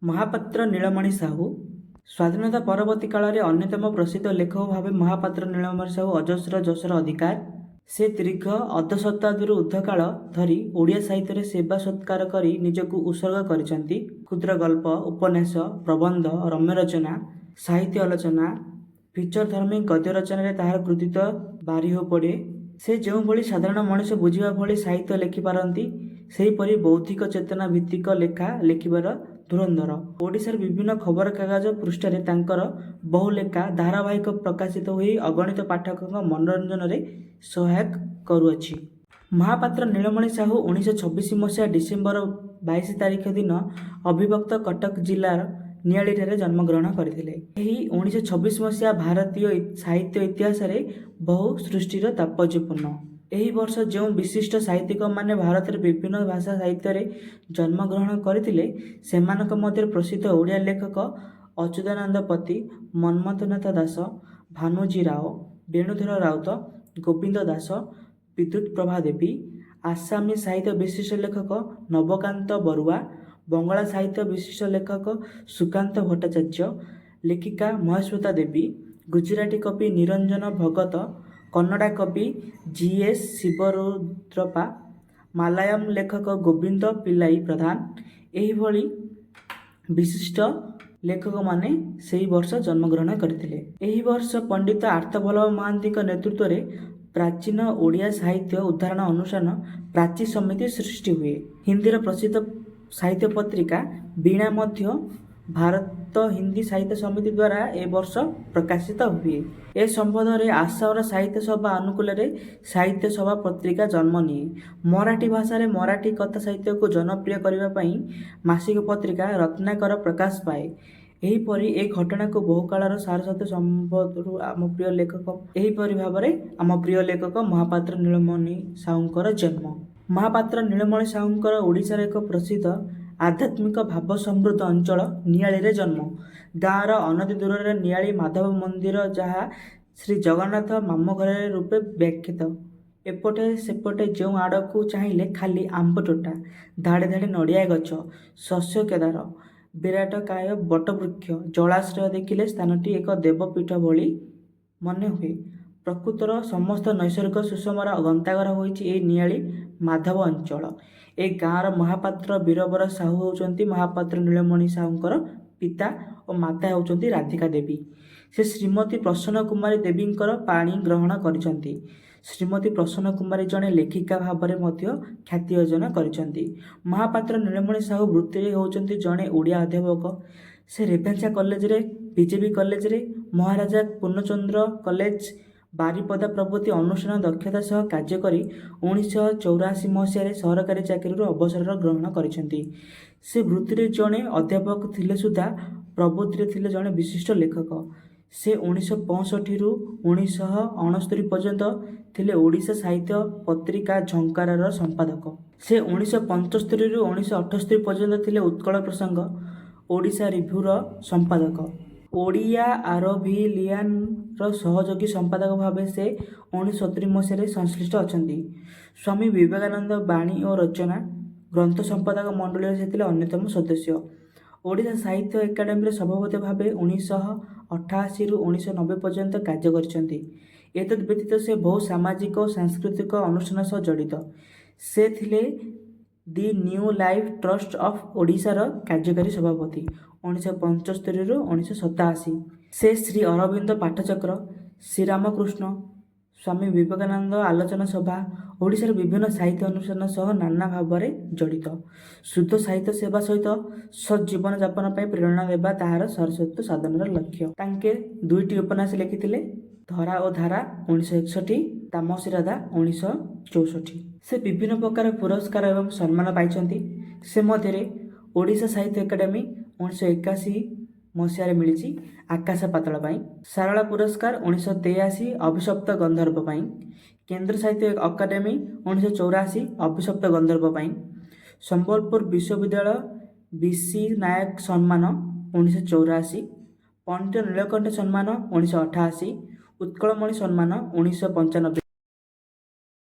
ମହାପାତ୍ର ନୀଳମଣି ସାହୁ ସ୍ୱାଧୀନତା ପରବର୍ତ୍ତୀ କାଳରେ ଅନ୍ୟତମ ପ୍ରସିଦ୍ଧ ଲେଖକ ଭାବେ ମହାପାତ୍ର ନୀଳମଣି ସାହୁ ଅଜସ୍ର ଯଶର ଅଧିକାର। ସେ ଦୀର୍ଘ ଅର୍ଦ୍ଧଶତାବ୍ଦୀରୁ ଉର୍ଦ୍ଧ୍ୱ କାଳ ଧରି ଓଡ଼ିଆ ସାହିତ୍ୟରେ ସେବା ସତ୍କାର କରି ନିଜକୁ ଉତ୍ସର୍ଗ କରିଛନ୍ତି। କ୍ଷୁଦ୍ର ଗଳ୍ପ, ଉପନ୍ୟାସ, ପ୍ରବନ୍ଧ, ରମ୍ୟ ରଚନା, ସାହିତ୍ୟ ଆଲୋଚନା, ଫିଚରଧର୍ମୀ ଗଦ୍ୟ ରଚନାରେ ତାହାର କୃତିତ୍ୱ ବାରି ହୋଇ ପଡ଼େ। ସେ ଯେଉଁଭଳି ସାଧାରଣ ମଣିଷ ବୁଝିବା ଭଳି ସାହିତ୍ୟ ଲେଖିପାରନ୍ତି, ସେହିପରି ବୌଦ୍ଧିକ ଚେତନା ଭିତ୍ତିକ ଲେଖା ଲେଖିବାର ଧୁରନ୍ଧର। ଓଡ଼ିଶାର ବିଭିନ୍ନ ଖବରକାଗଜ ପୃଷ୍ଠାରେ ତାଙ୍କର ବହୁ ଲେଖା ଧାରାବାହିକ ପ୍ରକାଶିତ ହୋଇ ଅଗଣିତ ପାଠକଙ୍କ ମନୋରଞ୍ଜନରେ ସହାୟକ କରୁଅଛି। ମହାପାତ୍ର ନୀଳମଣି ସାହୁ 1926 ମସିହା ଡିସେମ୍ବର 22 ତାରିଖ ଦିନ ଅବିଭକ୍ତ କଟକ ଜିଲ୍ଲାର ନିଆଳିଠାରେ ଜନ୍ମଗ୍ରହଣ କରିଥିଲେ। ଏହି 1926 ମସିହା ଭାରତୀୟ ସାହିତ୍ୟ ଇତିହାସରେ ବହୁ ସୃଷ୍ଟିର ତାତ୍ପର୍ଯ୍ୟପୂର୍ଣ୍ଣ। ଏହି ବର୍ଷ ଯେଉଁ ବିଶିଷ୍ଟ ସାହିତ୍ୟିକମାନେ ଭାରତରେ ବିଭିନ୍ନ ଭାଷା ସାହିତ୍ୟରେ ଜନ୍ମଗ୍ରହଣ କରିଥିଲେ, ସେମାନଙ୍କ ମଧ୍ୟରେ ପ୍ରସିଦ୍ଧ ଓଡ଼ିଆ ଲେଖକ ଅଚ୍ୟୁତାନନ୍ଦ ପତି, ମନ୍ମଥନାଥ ଦାସ, ଭାନୁଜୀ ରାଓ, ବେଣୁଧର ରାଉତ, ଗୋବିନ୍ଦ ଦାସ, ବିଦ୍ୟୁତପ୍ରଭା ଦେବୀ, ଆସାମୀ ସାହିତ୍ୟ ବିଶିଷ୍ଟ ଲେଖକ ନବକାନ୍ତ ବରୁଆ, ବଙ୍ଗଳା ସାହିତ୍ୟ ବିଶିଷ୍ଟ ଲେଖକ ସୁକାନ୍ତ ଭଟ୍ଟାଚାର୍ଯ୍ୟ, ଲେଖିକା ମହେଶ୍ୱତା ଦେବୀ, ଗୁଜରାଟୀ କବି ନିରଞ୍ଜନ ଭଗତ, କନ୍ନଡ଼ା କବି ଜି.ଏସ୍. ଶିବରୁଦ୍ରପ୍ପା, ମାଲାୟାଲମ ଲେଖକ ଗୋବିନ୍ଦ ପିଲ୍ଲାଇ ପ୍ରଧାନ ଏହିଭଳି ବିଶିଷ୍ଟ ଲେଖକମାନେ ସେହି ବର୍ଷ ଜନ୍ମଗ୍ରହଣ କରିଥିଲେ। ଏହି ବର୍ଷ ପଣ୍ଡିତ ଆର୍ତ୍ତବଲ୍ଲଭ ମହାନ୍ତିଙ୍କ ନେତୃତ୍ୱରେ ପ୍ରାଚୀନ ଓଡ଼ିଆ ସାହିତ୍ୟ ଉଦ୍ଧାରଣ ଅନୁଷ୍ଠାନ ପ୍ରାଚୀ ସମିତି ସୃଷ୍ଟି ହୁଏ। ହିନ୍ଦୀର ପ୍ରସିଦ୍ଧ ସାହିତ୍ୟ ପତ୍ରିକା ବୀଣା ମଧ୍ୟ ଭାରତ ହିନ୍ଦୀ ସାହିତ୍ୟ ସମିତି ଦ୍ୱାରା ଏ ବର୍ଷ ପ୍ରକାଶିତ ହୁଏ। ଏ ସମ୍ବନ୍ଧରେ ଆସାମର ସାହିତ୍ୟ ସଭା ଅନୁକୂଳରେ ସାହିତ୍ୟ ସଭା ପତ୍ରିକା ଜନ୍ମ ନିଏ। ମରାଠୀ ଭାଷାରେ ମରାଠୀ କଥା ସାହିତ୍ୟକୁ ଜନପ୍ରିୟ କରିବା ପାଇଁ ମାସିକ ପତ୍ରିକା ରତ୍ନାକର ପ୍ରକାଶ ପାଏ। ଏହିପରି ଏ ଘଟଣାକୁ ବହୁକାଳର ସାରସ୍ୱତ ସମ୍ବନ୍ଧରୁ ଏହିପରି ଭାବରେ ଆମ ପ୍ରିୟ ଲେଖକ ମହାପାତ୍ର ନୀଳମଣି ସାହୁଙ୍କର ଜନ୍ମ। ମହାପାତ୍ର ନୀଳମଣି ସାହୁଙ୍କର ଓଡ଼ିଶାର ଏକ ପ୍ରସିଦ୍ଧ ଆଧ୍ୟାତ୍ମିକ ଭାବ ସମୃଦ୍ଧ ଅଞ୍ଚଳ ନିଆଳିରେ ଜନ୍ମ। ଗାଁର ଅନତି ଦୂରରେ ନିଆଳି ମାଧବ ମନ୍ଦିର, ଯାହା ଶ୍ରୀ ଜଗନ୍ନାଥ ମାମୁଁଘର ରୂପେ ବ୍ୟାଖ୍ୟାତ। ଏପଟେ ସେପଟେ ଯେଉଁ ଆଡ଼କୁ ଚାହିଁଲେ ଖାଲି ଆମ୍ବତୋଟା, ଧାଡ଼େ ଧାଡ଼େ ନଡ଼ିଆ ଗଛ, ଶସ୍ୟ କେଦାର, ବିରାଟକାୟ ବଟବୃକ୍ଷ, ଜଳାଶୟ ଦେଖିଲେ ସ୍ଥାନଟି ଏକ ଦେବପୀଠ ଭଳି ମନେ ହୁଏ। ପ୍ରକୃତର ସମସ୍ତ ନୈସର୍ଗିକ ସୁଷମାର ଗନ୍ତାଘର ହୋଇଛି ଏହି ନିଆଳି ମାଧବ ଅଞ୍ଚଳ। ଏ ଗାଁର ମହାପାତ୍ର ବୀରବର ସାହୁ ହେଉଛନ୍ତି ମହାପାତ୍ର ନୀଳମଣି ସାହୁଙ୍କର ପିତା ଓ ମାତା ହେଉଛନ୍ତି ରାଧିକା ଦେବୀ। ସେ ଶ୍ରୀମତୀ ପ୍ରସନ୍ନ କୁମାରୀ ଦେବୀଙ୍କର ପାଣି ଗ୍ରହଣ କରିଛନ୍ତି। ଶ୍ରୀମତୀ ପ୍ରସନ୍ନ କୁମାରୀ ଜଣେ ଲେଖିକା ଭାବରେ ମଧ୍ୟ ଖ୍ୟାତି ଅର୍ଜନ କରିଛନ୍ତି। ମହାପାତ୍ର ନୀଳମଣି ସାହୁ ବୃତ୍ତିରେ ହେଉଛନ୍ତି ଜଣେ ଓଡ଼ିଆ ଅଧ୍ୟାପକ। ସେ ରେଭେନ୍ସା କଲେଜରେ, ବିଜେପି କଲେଜରେ, ମହାରାଜା ପୂର୍ଣ୍ଣଚନ୍ଦ୍ର କଲେଜ, ବାରିପଦା ପ୍ରଭୃତି ଅନୁଷ୍ଠାନ ଦକ୍ଷତା ସହ କାର୍ଯ୍ୟ କରି 1984 ମସିହାରେ ସରକାରୀ ଚାକିରିରୁ ଅବସର ଗ୍ରହଣ କରିଛନ୍ତି। ସେ ବୃତ୍ତିରେ ଜଣେ ଅଧ୍ୟାପକ ଥିଲେ ସୁଦ୍ଧା ପ୍ରବୃତ୍ତିରେ ଥିଲେ ଜଣେ ବିଶିଷ୍ଟ ଲେଖକ। ସେ 1965ରୁ 1969 ପର୍ଯ୍ୟନ୍ତ ଥିଲେ ଓଡ଼ିଶା ସାହିତ୍ୟ ପତ୍ରିକା ଝଙ୍କାରର ସମ୍ପାଦକ। ସେ 1975ରୁ 1978 ପର୍ଯ୍ୟନ୍ତ ଥିଲେ ଉତ୍କଳ ପ୍ରସଙ୍ଗ, ଓଡ଼ିଶା ରିଭ୍ୟୁର ସମ୍ପାଦକ। ଓଡ଼ିଆ ଆରଭିଲିଆନର ସହଯୋଗୀ ସମ୍ପାଦକ ଭାବେ ସେ 1970 ମସିହାରେ ସଂଶ୍ଳିଷ୍ଟ ଅଛନ୍ତି। ସ୍ୱାମୀ ବିବେକାନନ୍ଦ ବାଣୀ ଓ ରଚନା ଗ୍ରନ୍ଥ ସମ୍ପାଦକ ମଣ୍ଡଳୀରେ ସେ ଥିଲେ ଅନ୍ୟତମ ସଦସ୍ୟ। ଓଡ଼ିଶା ସାହିତ୍ୟ ଏକାଡେମୀର ସଭାପତି ଭାବେ 1988ରୁ 1990 ପର୍ଯ୍ୟନ୍ତ କାର୍ଯ୍ୟ କରିଛନ୍ତି। ଏତଦ୍ ବ୍ୟତୀତ ସେ ବହୁ ସାମାଜିକ ଓ ସାଂସ୍କୃତିକ ଅନୁଷ୍ଠାନ ସହ ଜଡ଼ିତ। ସେ ଥିଲେ ଦି ନ୍ୟୁ ଲାଇଫ୍ ଟ୍ରଷ୍ଟ ଅଫ୍ ଓଡ଼ିଶାର କାର୍ଯ୍ୟକାରୀ ସଭାପତି 1975ରୁ 1987। ସେ ଶ୍ରୀ ଅରବିନ୍ଦ ପାଠଚକ୍ର, ଶ୍ରୀରାମକୃଷ୍ଣ, ସ୍ୱାମୀ ବିବେକାନନ୍ଦ ଆଲୋଚନା ସଭା, ଓଡ଼ିଶାର ବିଭିନ୍ନ ସାହିତ୍ୟ ଅନୁଷ୍ଠାନ ସହ ନାନା ଭାବରେ ଜଡ଼ିତ। ଶୁଦ୍ଧ ସାହିତ୍ୟ ସେବା ସହିତ ସତ୍ ଜୀବନ ଯାପନ ପାଇଁ ପ୍ରେରଣା ଦେବା ତାହାର ସାରସ୍ୱତ ସାଧନାର ଲକ୍ଷ୍ୟ। ତାଙ୍କେ 2ଟି ଉପନ୍ୟାସ ଲେଖିଥିଲେ, ଧରା ଓ ଧାରା 1961, ତାମସୀ ରାଧା 1964। ସେ ବିଭିନ୍ନ ପ୍ରକାର ପୁରସ୍କାର ଏବଂ ସମ୍ମାନ ପାଇଛନ୍ତି। ସେ ମଧ୍ୟରେ ଓଡ଼ିଶା ସାହିତ୍ୟ ଏକାଡେମୀ 1981 ମସିହାରେ ମିଳିଛି ଆକାଶ ପାତାଳ ପାଇଁ, ସାରଳା ପୁରସ୍କାର 1983 ଅଭିଶପ୍ତ ଗନ୍ଧର୍ବ ପାଇଁ, କେନ୍ଦ୍ର ସାହିତ୍ୟ ଅକାଦେମୀ 1984 ଅଭିଶପ୍ତ ଗନ୍ଧର୍ବ ପାଇଁ, ସମ୍ବଲପୁର ବିଶ୍ୱବିଦ୍ୟାଳୟ ବି.ସି. ନାୟକ ସମ୍ମାନ 1984, ପଣ୍ଡିତ ନୀଳକଣ୍ଠ ସମ୍ମାନ 1988, ଉତ୍କଳମଣି ସମ୍ମାନ 1995।